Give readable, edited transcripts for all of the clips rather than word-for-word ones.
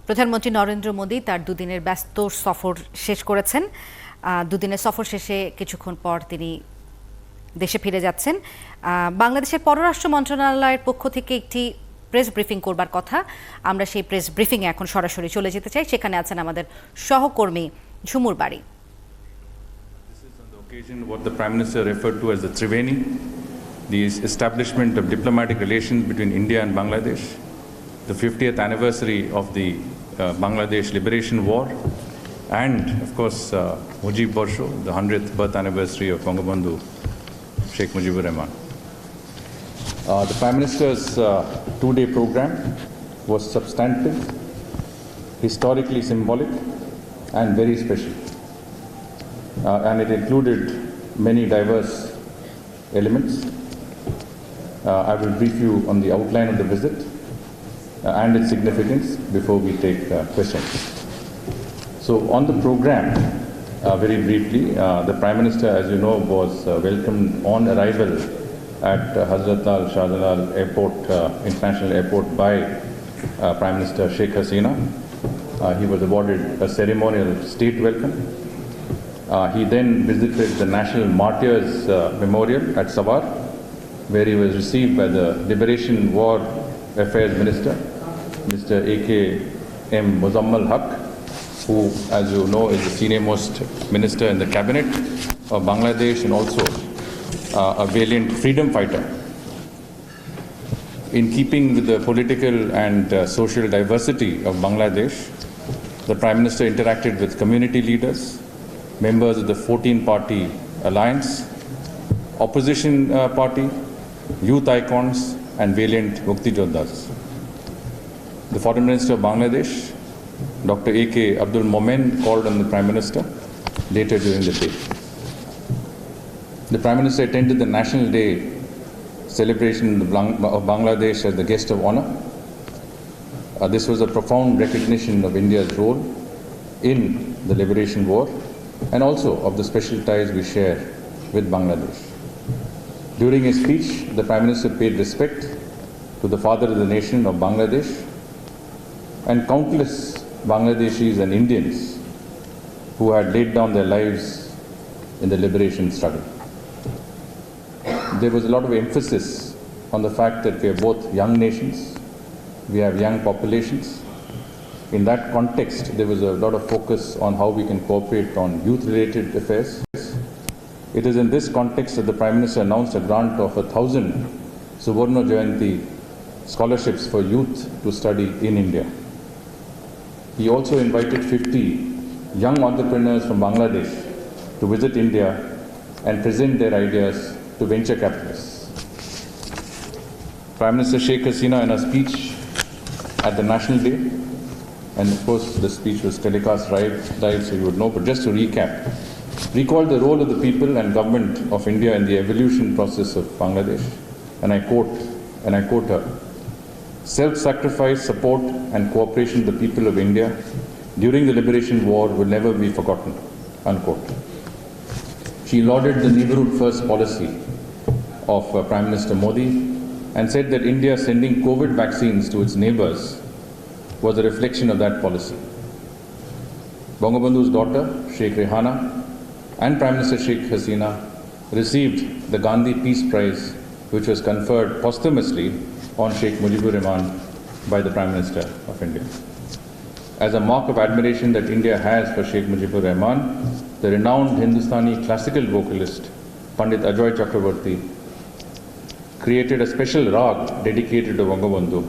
প্রধানমন্ত্রী নরেন্দ্র মোদী তার দুদিনের ব্যস্ত সফর শেষ করেছেন। দুদিনের সফর শেষে কিছুক্ষণ পর তিনি দেশে ফিরে যাচ্ছেন। বাংলাদেশের পররাষ্ট্র মন্ত্রণালয়ের পক্ষ থেকে একটি প্রেস ব্রিফিং করবার কথা। আমরা সেই প্রেস ব্রিফিংয়ে এখন সরাসরি চলে যেতে চাই। সেখানে আছেন আমাদের সহকর্মী ঝুমুর বাড়ি। This is on the occasion what the Prime Minister referred to as the Triveni, the establishment of diplomatic relations between India and Bangladesh, the 50th anniversary of the Bangladesh Liberation War, and of course Mujib Barsho, the 100th birth anniversary of Bangabandhu Sheikh Mujibur Rahman. The Prime Minister's two-day program was substantive, historically symbolic, and very special. And it included many diverse elements. I will brief you on the outline of the visit and its significance before we take questions. So on the program, very briefly, the Prime Minister, as you know, was welcomed on arrival at Hazrat Lal Shah Jalal Airport, International Airport by Prime Minister Sheikh Hasina. He was awarded a ceremonial state welcome. He then visited the National Martyrs Memorial at Sawar, where he was received by the Liberation War Affairs Minister, Mr. A.K.M. Muzammal Haq, who, as you know, is the senior-most minister in the cabinet of Bangladesh and also a valiant freedom fighter. In keeping with the political and social diversity of Bangladesh, the Prime Minister interacted with community leaders, members of the 14-party alliance, opposition party, youth icons, and valiant Mukti Jodhas. The Foreign Minister of Bangladesh, Dr. A.K. Abdul Momen, called on the Prime Minister later during the day. The Prime Minister attended the National Day celebration of Bangladesh as the guest of honor. This was a profound recognition of India's role in the Liberation War and also of the special ties we share with Bangladesh. During his speech, the Prime Minister paid respect to the father of the nation of Bangladesh and countless Bangladeshis and Indians who had laid down their lives in the liberation struggle. There was a lot of emphasis on the fact that we are both young nations, we have young populations. In that context, there was a lot of focus on how we can cooperate on youth-related affairs. It is in this context that the Prime Minister announced a grant of 1,000 Suvarna Jayanti scholarships for youth to study in India. He also invited 50 young entrepreneurs from Bangladesh to visit India and present their ideas to venture capitalists. Prime Minister Sheikh Hasina, in her speech at the National Day, and of course the speech was telecast live, so you would know, but just to recap, recalled the role of the people and government of India in the evolution process of Bangladesh, and I quote her, "Self-sacrifice, support and cooperation of the people of India during the Liberation War will never be forgotten," unquote. She lauded the neighborhood first policy of Prime Minister Modi and said that India sending COVID vaccines to its neighbors was a reflection of that policy. Bangabandhu's daughter, Sheikh Rehana, and Prime Minister Sheikh Hasina received the Gandhi Peace Prize, which was conferred posthumously on Sheikh Mujibur Rahman by the Prime Minister of India. As a mark of admiration that India has for Sheikh Mujibur Rahman, the renowned Hindustani classical vocalist Pandit Ajoy Chakraborty created a special rag dedicated to Bangabandhu,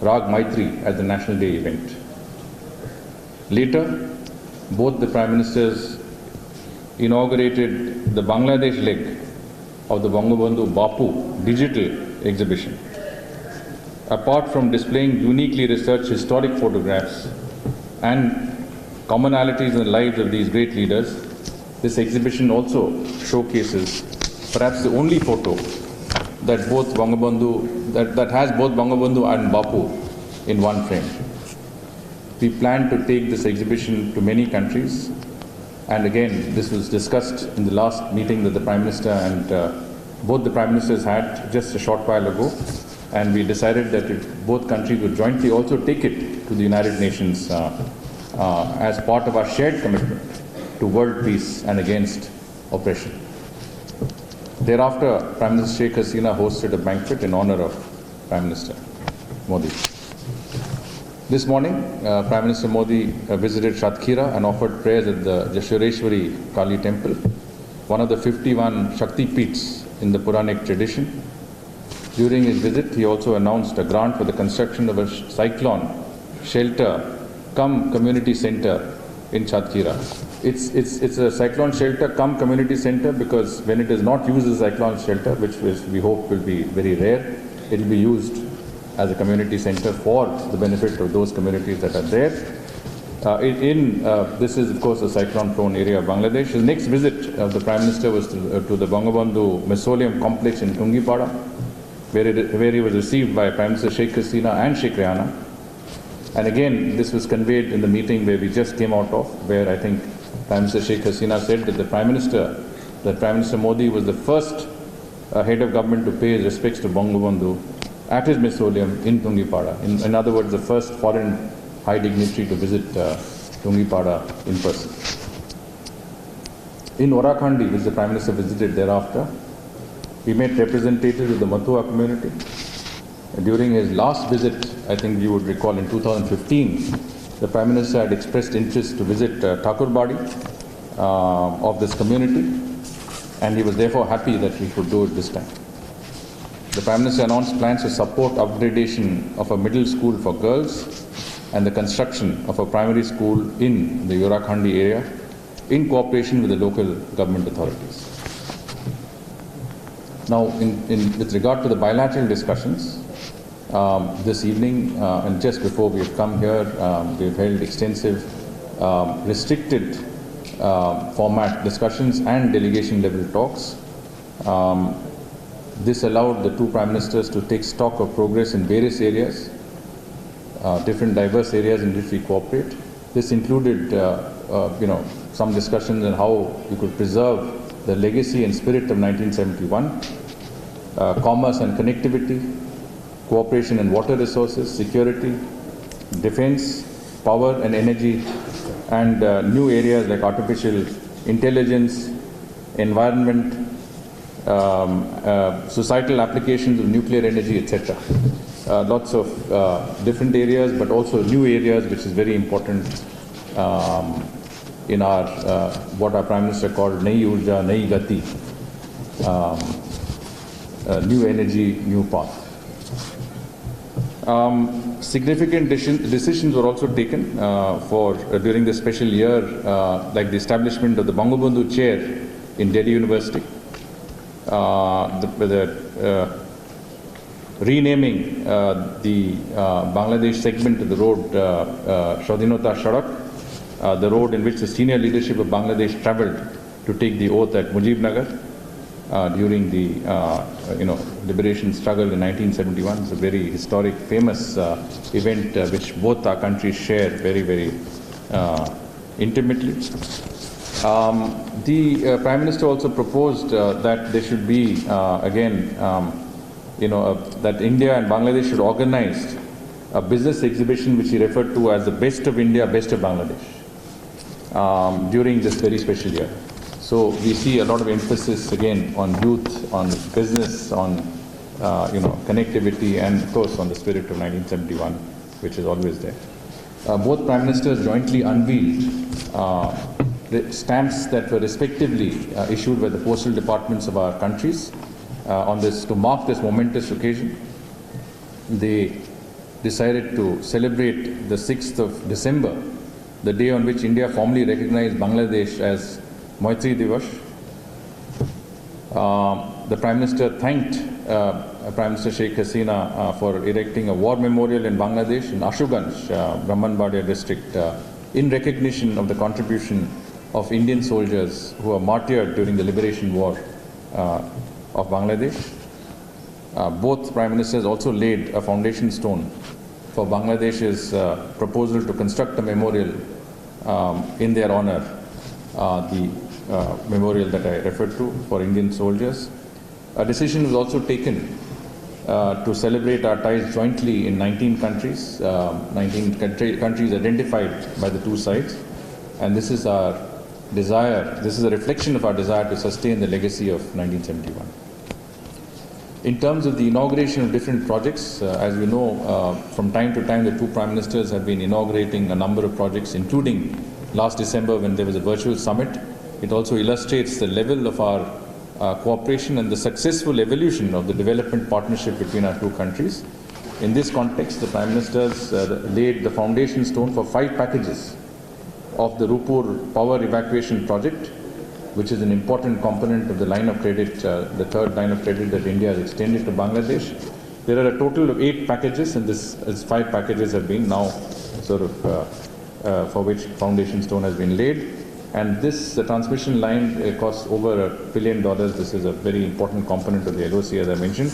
Rag Maitri, at the National Day event. Later, both the Prime Ministers inaugurated the Bangladesh leg of the Bangabandhu Bapu digital exhibition. Apart from displaying uniquely researched historic photographs and commonalities in the lives of these great leaders, this exhibition also showcases perhaps the only photo that has both Bangabandhu and Bapu in one frame. We plan to take this exhibition to many countries, and again, this was discussed in the last meeting that the Prime Minister and both the Prime Ministers had just a short while ago, and we decided that both countries would jointly also take it to the United Nations as part of our shared commitment to world peace and against oppression. Thereafter, Prime Minister Sheikh Hasina hosted a banquet in honor of Prime Minister Modi. This morning, Prime Minister Modi visited Shatkhira and offered prayers at the Jashoreshwari Kali temple, one of the 51 Shakti Peeths in the Puranic tradition. During his visit, he also announced a grant for the construction of a cyclone shelter cum community center in Shatkhira. It's a cyclone shelter cum community center because when it is not used as a cyclone shelter, which we hope will be very rare, it will be used as a community center for the benefit of those communities that are there. This is, of course, a cyclone-prone area of Bangladesh. His next visit of the Prime Minister was to the Bangabandhu Mausoleum complex in Tungipada, where he was received by Prime Minister Sheikh Hasina and Sheikh Rehana. And again, this was conveyed in the meeting where we just came out of, where I think Prime Minister Sheikh Hasina said that Prime Minister Modi was the first head of government to pay his respects to Bangabandhu at his mausoleum in Tungipada. In other words, the first foreign high dignitary to visit Tungipada in person. In Orakhandi, which the Prime Minister visited thereafter, he met representatives of the Mathua community. During his last visit, I think you would recall in 2015, the Prime Minister had expressed interest to visit Thakurbadi of this community, and he was therefore happy that he could do it this time. The Prime Minister announced plans to support upgradation of a middle school for girls and the construction of a primary school in the Orakhandi area in cooperation with the local government authorities. Now, with regard to the bilateral discussions, this evening and just before we have come here, we have held extensive restricted format discussions and delegation level talks. This allowed the two Prime Ministers to take stock of progress in various areas, different diverse areas in which we cooperate. This included some discussions on how we could preserve the legacy and spirit of 1971, commerce and connectivity, cooperation in water resources, security, defense, power and energy, and new areas like artificial intelligence, environment, societal applications of nuclear energy, etc. Lots of different areas, but also new areas, which is very important in our what our Prime Minister called Nayi Urja, Nayi Gati, new energy, new path. Significant decisions were also taken during this special year, like the establishment of the Bangabandhu Chair in Delhi University, renaming the Bangladesh segment of the road Shadinota Shadak, the road in which the senior leadership of Bangladesh travelled to take the oath at Mujibnagar during the liberation struggle in 1971. It's a very historic, famous event which both our countries share very, very intimately. The Prime Minister also proposed that there should be that India and Bangladesh should organize a business exhibition which he referred to as the Best of India, Best of Bangladesh during this very special year. So we see a lot of emphasis again on youth, on business, on connectivity, and of course on the spirit of 1971, which is always there. Both Prime Ministers jointly unveiled the stamps that were respectively issued by the postal departments of our countries on this to mark this momentous occasion. They decided to celebrate the 6th of December, the day on which India formally recognized Bangladesh as Maitri Divash. The Prime Minister thanked Prime Minister Sheikh Hasina for erecting a war memorial in Bangladesh in Ashuganj, Brahmanbadia district, in recognition of the contribution of Indian soldiers who were martyred during the liberation war of Bangladesh. Both Prime Ministers also laid a foundation stone for Bangladesh's proposal to construct a memorial in their honor, the memorial that I referred to for Indian soldiers. A decision was also taken to celebrate our ties jointly in 19 countries, 19 countries identified by the two sides. And this is our desire, this is a reflection of our desire to sustain the legacy of 1971. In terms of the inauguration of different projects, as you know, from time to time the two Prime Ministers have been inaugurating a number of projects, including last December when there was a virtual summit. It also illustrates the level of our cooperation and the successful evolution of the development partnership between our two countries. In this context, the Prime Ministers laid the foundation stone for 5 packages of the Rupur power evacuation project, which is an important component of the line of credit, the third line of credit that India has extended to Bangladesh. There are a total of 8 packages, and this 5 packages have been now sort of for which foundation stone has been laid. And this transmission line costs over $1 billion. This is a very important component of the LOC, as I mentioned.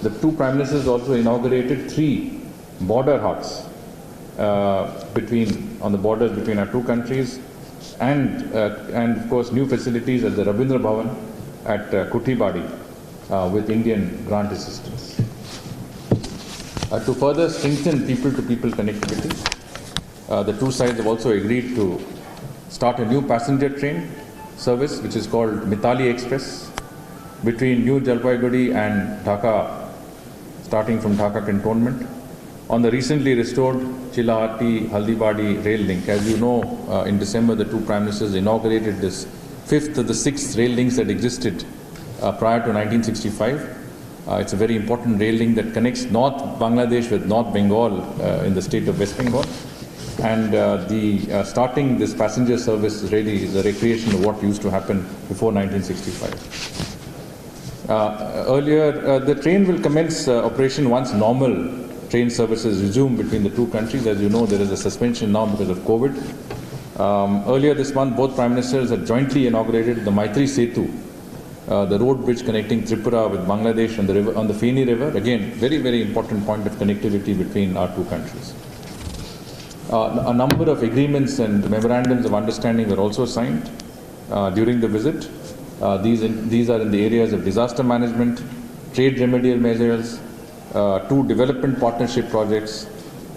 The two Prime Ministers also inaugurated 3 border huts on the borders between our two countries, and of course new facilities at the Rabindra Bhavan at Kutibadi with Indian grant assistance. To further strengthen people-to-people connectivity, the two sides have also agreed to start a new passenger train service which is called Mithali Express between New Jalpaiguri and Dhaka, starting from Dhaka cantonment, on the recently restored Chilahati-Haldibadi rail link. As you know, in December the two Prime Ministers inaugurated this 5th of the 6 rail links that existed prior to 1965. It's a very important rail link that connects North Bangladesh with North Bengal in the state of West Bengal. And starting this passenger service really is a recreation of what used to happen before 1965. Earlier, the train will commence operation once normal train services resume between the two countries. As you know, there is a suspension now because of COVID. Earlier this month, both Prime Ministers had jointly inaugurated the Maitri Setu, the road bridge connecting Tripura with Bangladesh on the river, on the Feni River. Again, very, very important point of connectivity between our two countries. A number of agreements and memorandums of understanding were also signed during the visit. These are in the areas of disaster management, trade remedial measures, 2 development partnership projects,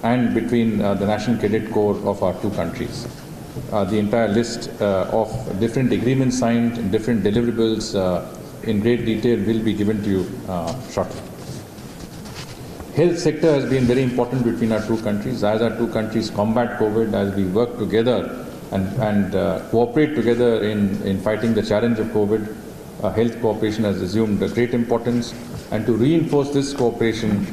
and between the National Cadet Corps of our two countries. The entire list of different agreements signed and different deliverables in great detail will be given to you shortly. Health sector has been very important between our two countries. As our two countries combat COVID, as we work together and cooperate together in fighting the challenge of COVID, health cooperation has assumed a great importance. And to reinforce this cooperation,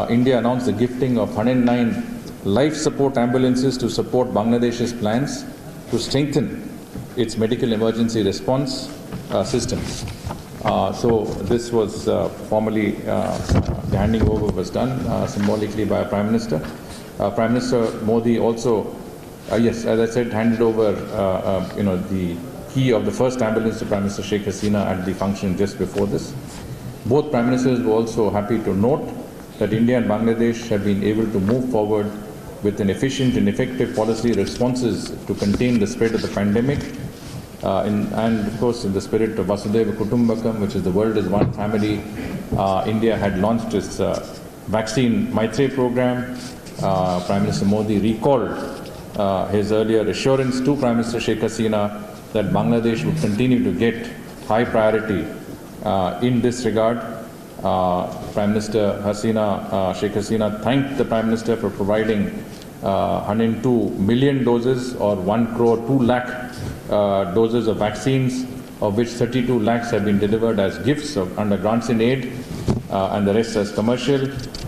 India announced the gifting of 109 life support ambulances to support Bangladesh's plans to strengthen its medical emergency response systems. So this was formally, the handing over was done symbolically by our Prime Minister. Prime Minister Modi also, yes, as I said, handed over the key of the first ambulance to Prime Minister Sheikh Hasina at the function just before this. Both Prime Ministers were also happy to note that India and Bangladesh have been able to move forward with an efficient and effective policy responses to contain the spread of the pandemic. And of course, in the spirit of Vasudhaiva Kutumbakam, which is the world is one family, India had launched its vaccine Maitri program. Prime Minister Modi recalled his earlier assurance to Prime Minister Sheikh Hasina that Bangladesh would continue to get high priority in this regard. Prime Minister Sheikh Hasina thanked the Prime Minister for providing 102 million doses or 1 crore 2 lakh doses of vaccines, of which 32 lakhs have been delivered as gifts under grants in aid and the rest as commercial.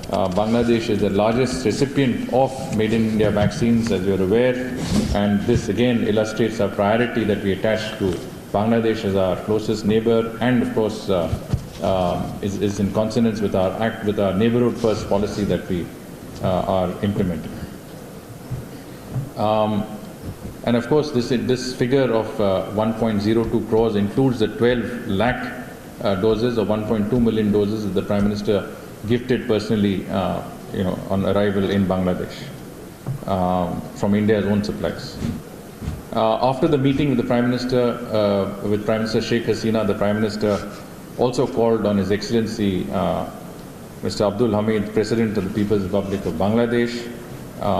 Bangladesh is the largest recipient of Made in India vaccines, as you are aware, and this again illustrates our priority that we attach to Bangladesh as our closest neighbor, and of course is in consonance with our neighborhood first policy that we are implementing. And of course, this figure of 1.02 crores includes the 12 lakh doses or 1.2 million doses that the Prime Minister gifted personally, on arrival in Bangladesh from India's own supplies. After the meeting with the Prime Minister, Sheikh Hasina, the Prime Minister also called on His Excellency, Mr. Abdul Hamid, President of the People's Republic of Bangladesh.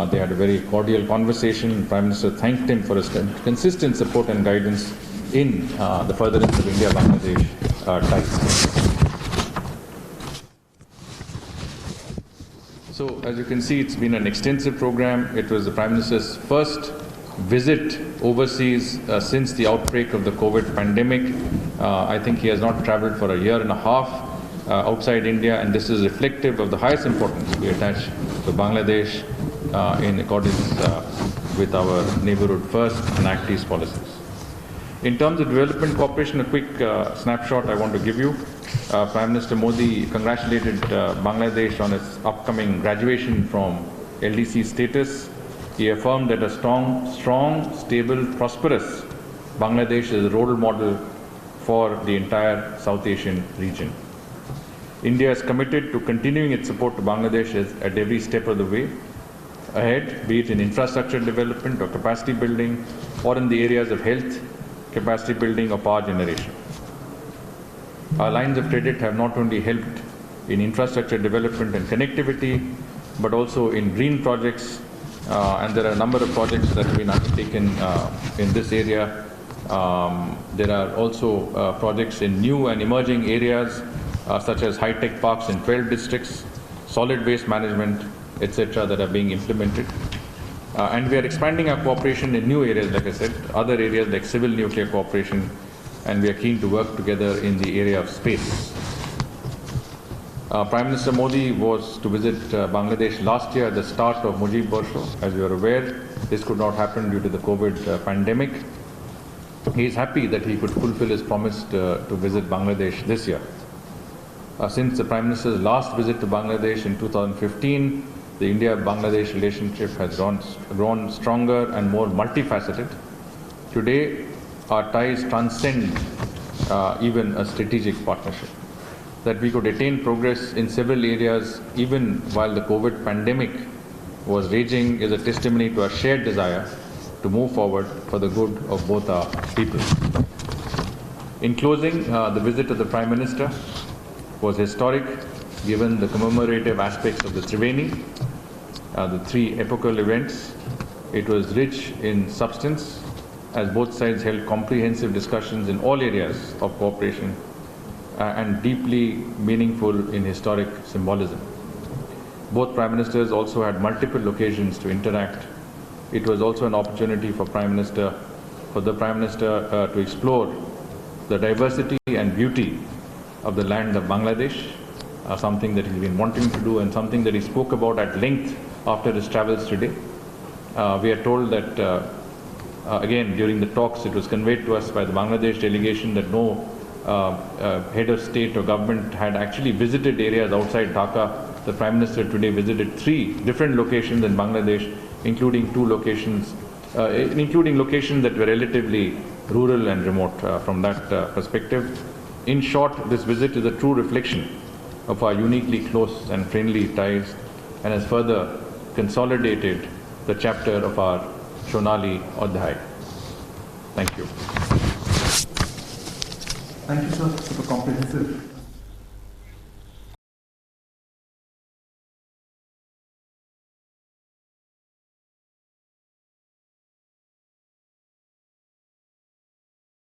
They had a very cordial conversation. Prime Minister thanked him for his consistent support and guidance in the furtherance of India-Bangladesh ties. So, as you can see, it's been an extensive program. It was the Prime Minister's first visit overseas since the outbreak of the COVID pandemic. I think he has not traveled for a year and a half outside India, and this is reflective of the highest importance we attach to Bangladesh in accordance with our neighborhood first and Act East policies. In terms of development cooperation, a quick snapshot I want to give you. Prime Minister Modi congratulated Bangladesh on its upcoming graduation from LDC status. He affirmed that a strong, stable, prosperous Bangladesh is a role model for the entire South Asian region. India is committed to continuing its support to Bangladesh at every step of the way ahead, be it in infrastructure development or capacity building, or in the areas of health, capacity building or power generation. Our lines of credit have not only helped in infrastructure development and connectivity, but also in green projects, and there are a number of projects that have been undertaken in this area. There are also projects in new and emerging areas, such as high-tech parks in 12 districts, solid waste management, etc., that are being implemented. And we are expanding our cooperation in new areas, like I said, other areas like civil nuclear cooperation, and we are keen to work together in the area of space. Prime Minister Modi was to visit Bangladesh last year at the start of Mujib Barsho. As you are aware, this could not happen due to the COVID pandemic. He is happy that he could fulfill his promise to visit Bangladesh this year. Since the Prime Minister's last visit to Bangladesh in 2015, the India-Bangladesh relationship has grown stronger and more multifaceted. Today, our ties transcend even a strategic partnership. That we could attain progress in several areas even while the COVID pandemic was raging is a testimony to our shared desire to move forward for the good of both our people. In closing, the visit of the Prime Minister was historic given the commemorative aspects of the Triveni, the three epochal events. It was rich in substance as both sides held comprehensive discussions in all areas of cooperation and deeply meaningful in historic symbolism. Both Prime Ministers also had multiple occasions to interact. It was also an opportunity for the Prime Minister to explore the diversity and beauty of the land of Bangladesh, something that he's been wanting to do and something that he spoke about at length after his travels today. We are told that, again, during the talks, it was conveyed to us by the Bangladesh delegation that no head of state or government had actually visited areas outside Dhaka. The Prime Minister today visited 3 different locations in Bangladesh, including 2 locations, including locations that were relatively rural and remote from that perspective. In short, this visit is a true reflection of our uniquely close and friendly ties and has further consolidated the chapter of our Shonali Adhyay. Thank you. Thank you, sir, for the comprehensive